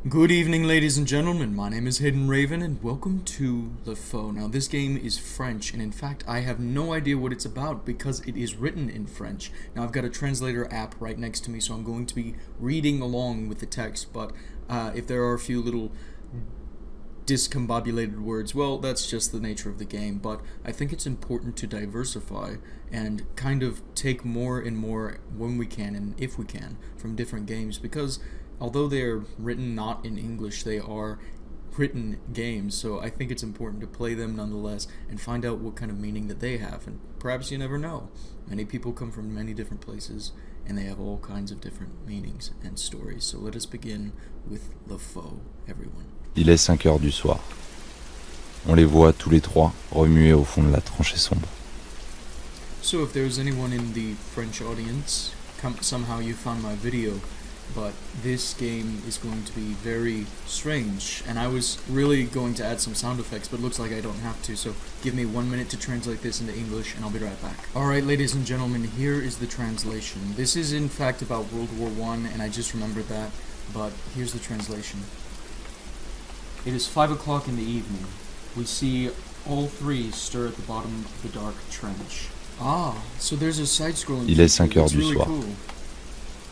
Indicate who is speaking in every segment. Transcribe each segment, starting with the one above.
Speaker 1: Good evening, ladies and gentlemen. My name is Hidden Raven, and welcome to The Foe. Now, this game is French, and in fact, I have no idea what it's about because it is written in French. Now, I've got a translator app right next to me, so I'm going to be reading along with the text, but if there are a few little discombobulated words, well, that's just the nature of the game, but I think it's important to diversify and kind of take more and more when we can and if we can from different games, because although they're written not in English, they are written games, so I think it's important to play them nonetheless and find out what kind of meaning that they have, and perhaps you never know. Many people come from many different places, and they have all kinds of different meanings and stories, so let us begin with The Foe, everyone.
Speaker 2: Il est 5 heures du soir. On les voit tous les trois remuer au fond de la tranchée sombre.
Speaker 1: So if there's anyone in the French audience, somehow you found my video, but this game is going to be very strange, and I was really going to add some sound effects, but it looks like I don't have to, so give me 1 minute to translate this into English, and I'll be right back. Alright, ladies and gentlemen, here is the translation. This is in fact about World War I, and I just remembered that, but here's the translation. It is 5 o'clock in the evening. We see all three stir at the bottom of the dark trench. Ah, so there's a side-scrolling.
Speaker 2: Il est 5 heures du soir.
Speaker 1: Cool.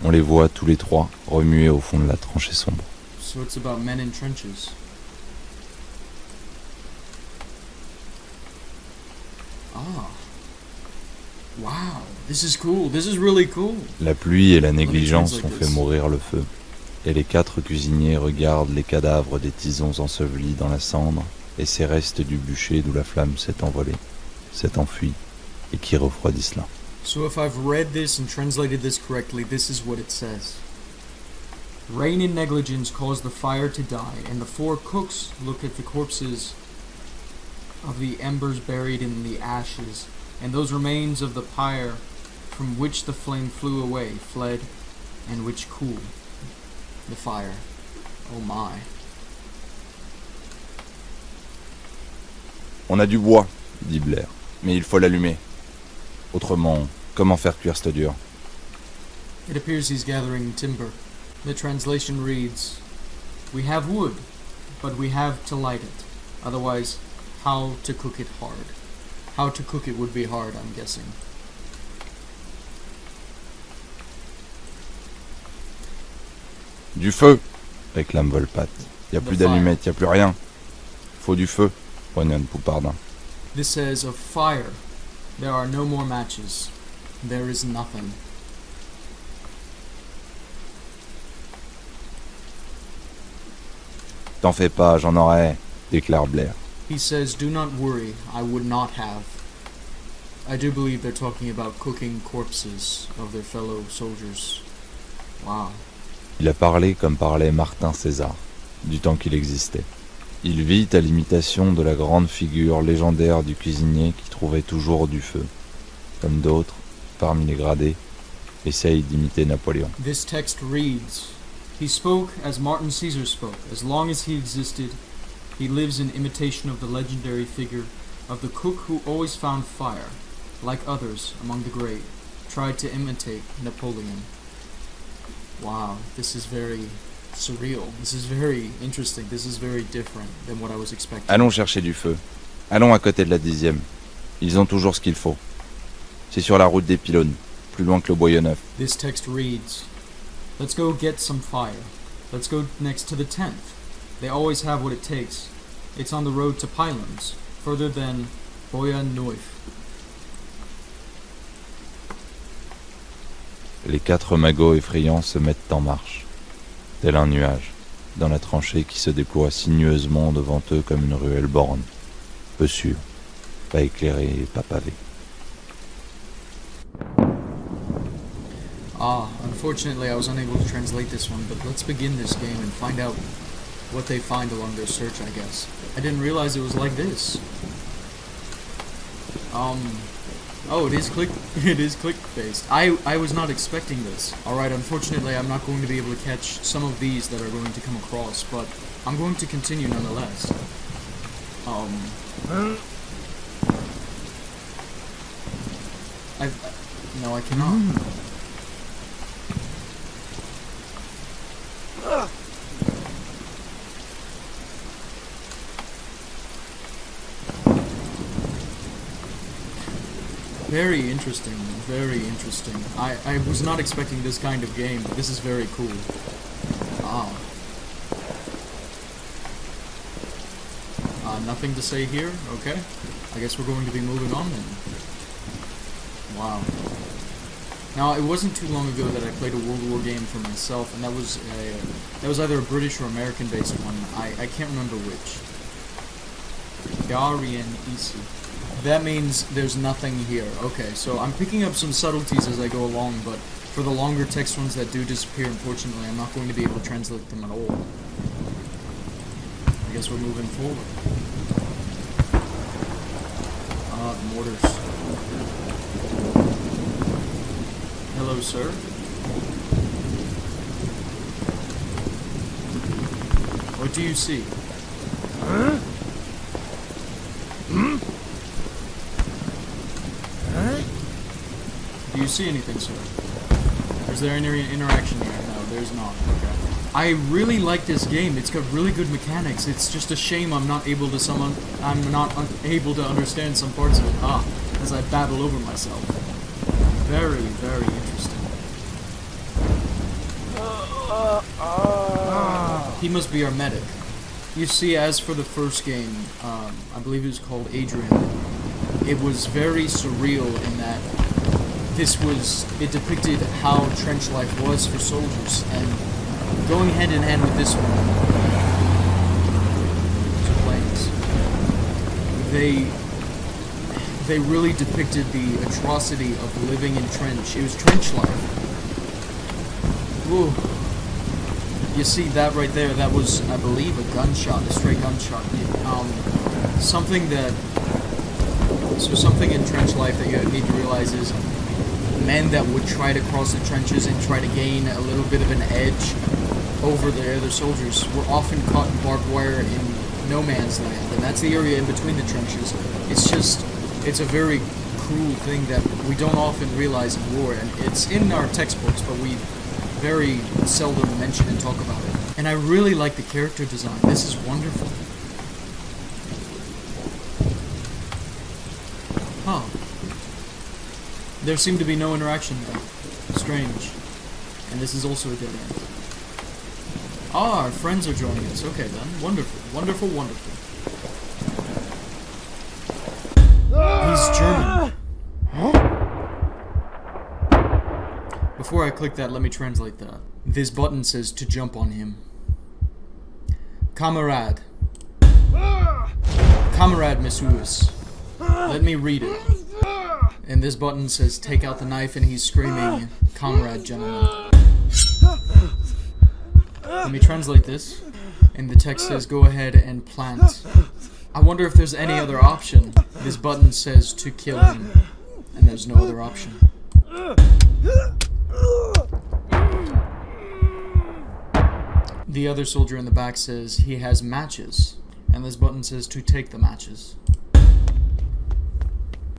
Speaker 2: On les voit tous les trois remuer au fond de la tranchée sombre.
Speaker 1: So it's about men in trenches. Ah. Wow, this is cool. This is really cool.
Speaker 2: La pluie et la négligence ont fait mourir le feu. Et les 4 cuisiniers regardent les cadavres des tisons ensevelis dans la cendre et ces restes du bûcher d'où la flamme s'est envolée, s'est enfuie et qui refroidissent l'un.
Speaker 1: So if I've read this and translated this correctly, this is what it says. Rain and negligence caused the fire to die, and the 4 cooks look at the corpses of the embers buried in the ashes, and those remains of the pyre from which the flame flew away, fled, and which cooled the fire. Oh my.
Speaker 2: On a du bois, dit Blair, mais il faut l'allumer. Autrement, comment faire cuire cette dur?
Speaker 1: It appears he's gathering timber. The translation reads, "We have wood, but we have to light it. Otherwise, how to cook it hard." How to cook it would be hard, I'm guessing.
Speaker 2: Du feu, réclame Volpat. Y a plus d'allumettes, y a plus rien. Faut du feu, grognonne Poupardin.
Speaker 1: This says of fire. There are no more matches. There is nothing.
Speaker 2: T'en fais pas, j'en aurai, déclare Blair.
Speaker 1: He says, "Do not worry, I would not have." I do believe they're talking about cooking corpses of their fellow soldiers. Wow.
Speaker 2: Il a parlé comme parlait Martin César, du temps qu'il existait. Il vit à l'imitation de la grande figure légendaire du cuisinier qui trouvait toujours du feu. Comme d'autres, parmi les gradés, essayent d'imiter Napoléon.
Speaker 1: This text reads, "He spoke as Martin Caesar spoke. As long as he existed, he lives in imitation of the legendary figure of the cook who always found fire, like others among the great, tried to imitate Napoleon." Wow, this is very surreal. This is very interesting. This is very different than what I was expecting.
Speaker 2: Allons chercher du feu. Allons à côté de la 10e. Ils ont toujours ce qu'il faut. C'est sur la route des pylônes, plus loin que le Boyau-Neuf.
Speaker 1: This text reads, "Let's go get some fire. Let's go next to the 10th. They always have what it takes. It's on the road to Pylons, further than Boyau-Neuf."
Speaker 2: Les 4 magots effrayants se mettent en marche, tel un nuage, dans la tranchée qui se déploie sinueusement devant eux comme une ruelle borne, peu sûre, pas éclairée et pas pavée.
Speaker 1: Unfortunately I was unable to translate this one, but let's begin this game and find out what they find along their search, I guess. I didn't realize it was like this. Oh, it is click-based. I was not expecting this. Alright, unfortunately I'm not going to be able to catch some of these that are going to come across, but I'm going to continue nonetheless. No, I cannot. Very interesting, very interesting. I was not expecting this kind of game, but this is very cool. Ah. Nothing to say here? Okay. I guess we're going to be moving on then. Wow. Now, it wasn't too long ago that I played a World War game for myself, and that was either a British or American-based one. I can't remember which. ADRIAN. That means there's nothing here. Okay, so I'm picking up some subtleties as I go along, but for the longer text ones that do disappear, unfortunately, I'm not going to be able to translate them at all. I guess we're moving forward. Mortars. Hello, sir. What do you see?
Speaker 3: Huh? Hmm? Huh?
Speaker 1: Do you see anything, sir? Is there any interaction here? No, there's not. Okay. I really like this game. It's got really good mechanics. It's just a shame I'm not able to able to understand some parts of it. As I babble over myself. Very, very interesting. He must be our medic. You see, as for the first game, I believe it was called ADRIAN. It was very surreal in that it depicted how trench life was for soldiers, and going hand in hand with this one, they really depicted the atrocity of living in trench. It was trench life. Whoa. You see that right there, that was, I believe, a gunshot, a stray gunshot. Something in trench life that you need to realize is men that would try to cross the trenches and try to gain a little bit of an edge over the other soldiers were often caught in barbed wire in no man's land, and that's the area in between the trenches. It's a very cruel thing that we don't often realize in war, and it's in our textbooks, but we very seldom mention and talk about it. And I really like the character design. This is wonderful. Huh. There seemed to be no interaction there. Strange. And this is also a dead end. Ah, our friends are joining us. Okay then. Wonderful. Wonderful, wonderful. He's German. Before I click that, let me translate that. This button says to jump on him. Kamerad. Kamerad, messieurs. Let me read it. And this button says take out the knife, and he's screaming, Comrade, gentlemen. Let me translate this. And the text says go ahead and plant. I wonder if there's any other option. This button says to kill him. And there's no other option. The other soldier in the back says he has matches, and this button says to take the matches.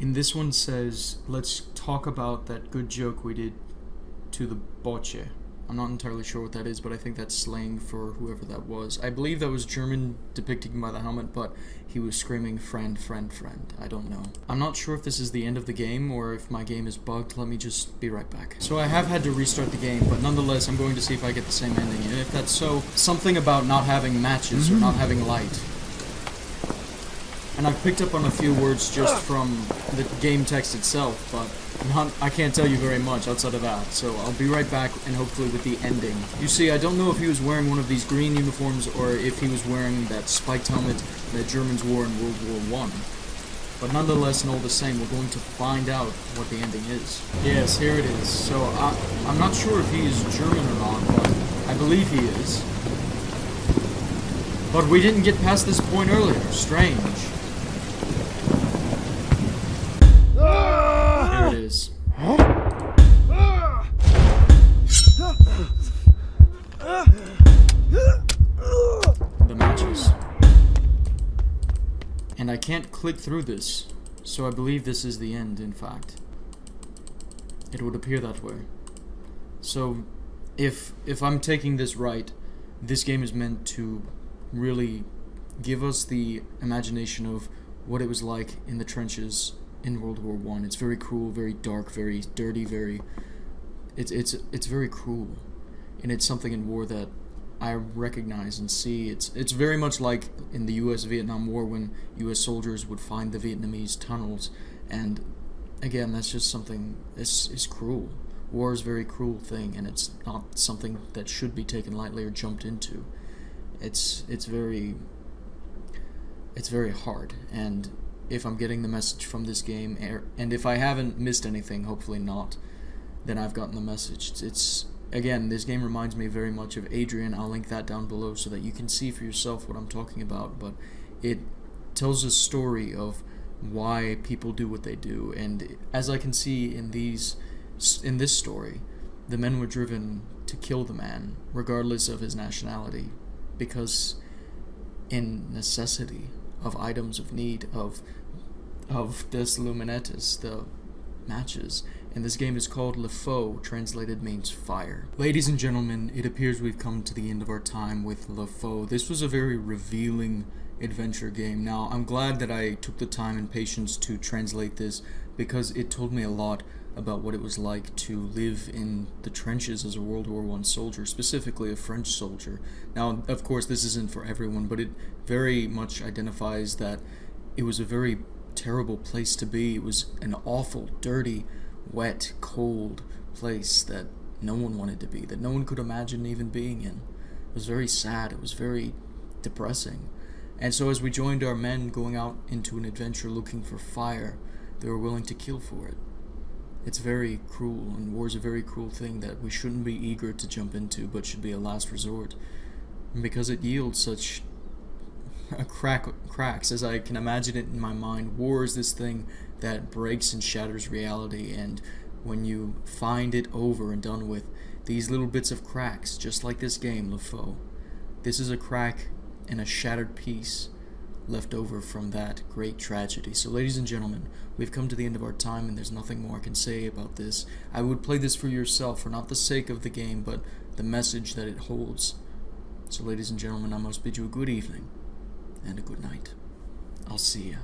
Speaker 1: And this one says, let's talk about that good joke we did to the boche. I'm not entirely sure what that is, but I think that's slang for whoever that was. I believe that was German depicted by the helmet, but he was screaming friend, friend, friend. I don't know. I'm not sure if this is the end of the game or if my game is bugged. Let me just be right back. So I have had to restart the game, but nonetheless, I'm going to see if I get the same ending. And if that's so, something about not having matches or not having light. And I've picked up on a few words just from the game text itself, but I can't tell you very much outside of that, so I'll be right back, and hopefully with the ending. You see, I don't know if he was wearing one of these green uniforms or if he was wearing that spiked helmet that Germans wore in World War I. But nonetheless, and all the same, we're going to find out what the ending is. Yes, here it is. So I'm not sure if he is German or not, but I believe he is. But we didn't get past this point earlier. Strange. Here it is. The matches. And I can't click through this, so I believe this is the end, in fact. It would appear that way. So, if I'm taking this right, this game is meant to really give us the imagination of what it was like in the trenches in World War One. It's very cruel, very dark, very dirty, very. It's very cruel, and it's something in war that I recognize and see. It's very much like in the U.S. Vietnam War when U.S. soldiers would find the Vietnamese tunnels, and again, that's just something. It's cruel. War is a very cruel thing, and it's not something that should be taken lightly or jumped into. It's very hard, and if I'm getting the message from this game, and if I haven't missed anything, hopefully not, then I've gotten the message. It's again, this game reminds me very much of ADRIAN. I'll link that down below so that you can see for yourself what I'm talking about, but it tells a story of why people do what they do, and as I can see in this story, the men were driven to kill the man, regardless of his nationality, because in necessity of items of need, of des luminettes, the matches. And this game is called Le Feu, translated means fire. Ladies and gentlemen, it appears we've come to the end of our time with Le Feu. This was a very revealing adventure game. Now, I'm glad that I took the time and patience to translate this, because it told me a lot about what it was like to live in the trenches as a World War I soldier, specifically a French soldier. Now, of course, this isn't for everyone, but it very much identifies that it was a very terrible place to be. It was an awful, dirty, wet, cold place that no one wanted to be, that no one could imagine even being in. It was very sad. It was very depressing. And so as we joined our men going out into an adventure looking for fire, they were willing to kill for it. It's very cruel, and war is a very cruel thing that we shouldn't be eager to jump into, but should be a last resort. And because it yields such cracks, as I can imagine it in my mind, war is this thing that breaks and shatters reality, and when you find it over and done with, these little bits of cracks, just like this game, Le Feu, this is a crack and a shattered piece left over from that great tragedy. So ladies and gentlemen, we've come to the end of our time, and there's nothing more I can say about this. I would play this for yourself, for not the sake of the game, but the message that it holds. So ladies and gentlemen, I must bid you a good evening and a good night. I'll see ya.